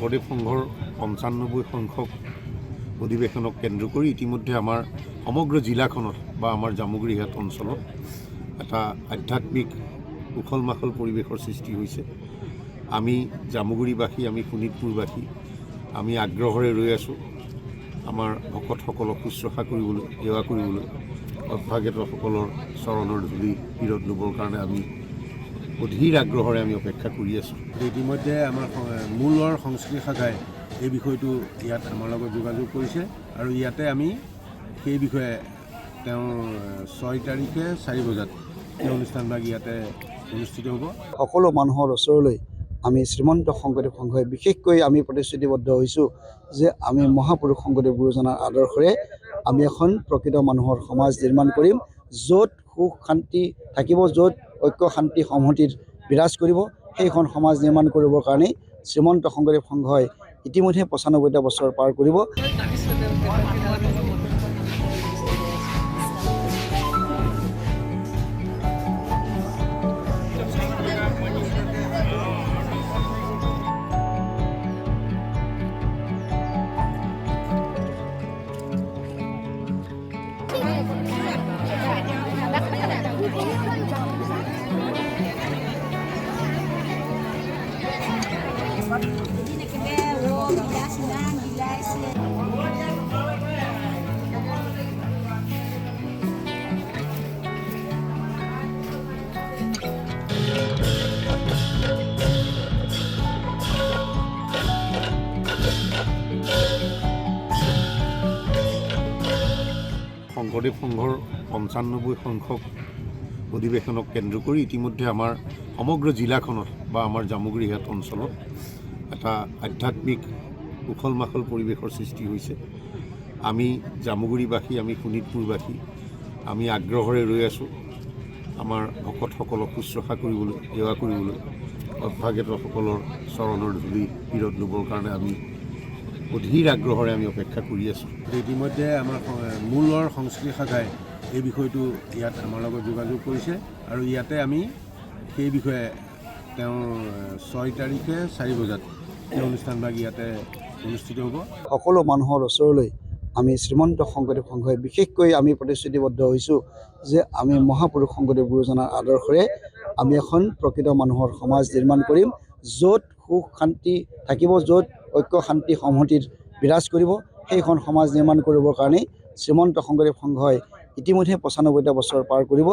শংকৰদেৱ সংঘৰ ৯৫ সংখ্যক অধিৱেশনক কেন্দ্ৰ কৰি ইতিমধ্যে আমাৰ সমগ্ৰ জিলাখনত বা আমাৰ জামুগুৰিহাট অঞ্চলত এটা আধ্যাত্মিক উখল মাখল পৰিৱেশৰ সৃষ্টি হৈছে। আমি জামুগুৰিবাসী, আমি শোণিতপুৰবাসী, আমি আগ্ৰহেৰে ৰৈ আছোঁ আমাৰ ভকতসকলক শুশ্ৰূষা কৰিবলৈ, সেৱা কৰিবলৈ, অভ্যাগতসকলৰ চৰণৰ ধূলি শিৰত ল'বৰ কাৰণে আমি অধীৰ আগ্ৰহেৰে আমি অপেক্ষা কৰি আছোঁ। ইতিমধ্যে আমাৰ মূলৰ সংস্কৃতি শাখাই এই বিষয়টো ইয়াত আমাৰ লগত যোগাযোগ কৰিছে আৰু ইয়াতে আমি সেই বিষয়ে তেওঁৰ ৬ তাৰিখে ৪ বজাত এই অনুষ্ঠানভাগ ইয়াতে অনুষ্ঠিত হ'ব। সকলো মানুহৰ ওচৰলৈ আমি শ্ৰীমন্ত শংকৰদেৱ সংঘই বিশেষকৈ আমি প্ৰতিশ্ৰুতিবদ্ধ হৈছোঁ যে আমি মহাপুৰুষ শংকৰদেৱ গুৰুজনাৰ আদৰ্শৰে আমি এখন প্ৰকৃত মানুহৰ সমাজ নিৰ্মাণ কৰিম, য'ত সুখ শান্তি থাকিব, য'ত ঐক্য শান্তি সংহতিৰ বিৰাজ কৰিব। সেইখন সমাজ নিৰ্মাণ কৰিবৰ কাৰণেই শ্ৰীমন্ত শংকৰদেৱ সংঘই ইতিমধ্যে ৯৫টা বছৰ পাৰ কৰিব। শংকৰদেৱ সংঘৰ ৯৫ সংখ্যক অধিৱেশনক কেন্দ্ৰ কৰি ইতিমধ্যে আমাৰ সমগ্ৰ জিলাখনত বা আমাৰ জামুগুৰিহাট অঞ্চলত এটা আধ্যাত্মিক উখল মাখল পৰিৱেশৰ সৃষ্টি হৈছে। আমি জামুগুৰিবাসী, আমি শোণিতপুৰবাসী, আমি আগ্ৰহেৰে ৰৈ আছোঁ আমাৰ ভকতসকলক শুশ্ৰূষা কৰিবলৈ, সেৱা কৰিবলৈ, অভ্যাগতসকলৰ চৰণৰ ধূলি শিৰত ল'বৰ কাৰণে আমি অধীৰ আগ্ৰহেৰে আমি অপেক্ষা কৰি আছোঁ। ইতিমধ্যে আমাৰ মূলৰ সংস্কৃতি শাখাই এই বিষয়টো ইয়াত আমাৰ লগত যোগাযোগ কৰিছে আৰু ইয়াতে আমি সেই বিষয়ে তেওঁৰ ৬ তাৰিখে ৪ বজাত এই অনুষ্ঠানভাগ ইয়াতে অনুষ্ঠিত হ'ব। সকলো মানুহৰ ওচৰলৈ আমি শ্ৰীমন্ত শংকৰদেৱ সংঘই বিশেষকৈ আমি প্ৰতিশ্ৰুতিবদ্ধ হৈছোঁ যে আমি মহাপুৰুষ শংকৰদেৱ গুৰুজনাৰ আদৰ্শৰে আমি এখন প্ৰকৃত মানুহৰ সমাজ নিৰ্মাণ কৰিম, য'ত সুখ শান্তি থাকিব, য'ত ঐক্য শান্তি সংহতিৰ বিৰাজ কৰিব। সেইখন সমাজ নিৰ্মাণ কৰিবৰ কাৰণেই শ্ৰীমন্ত শংকৰদেৱ সংঘই ইতিমধ্যে ৯৫টা বছৰ পাৰ কৰিব।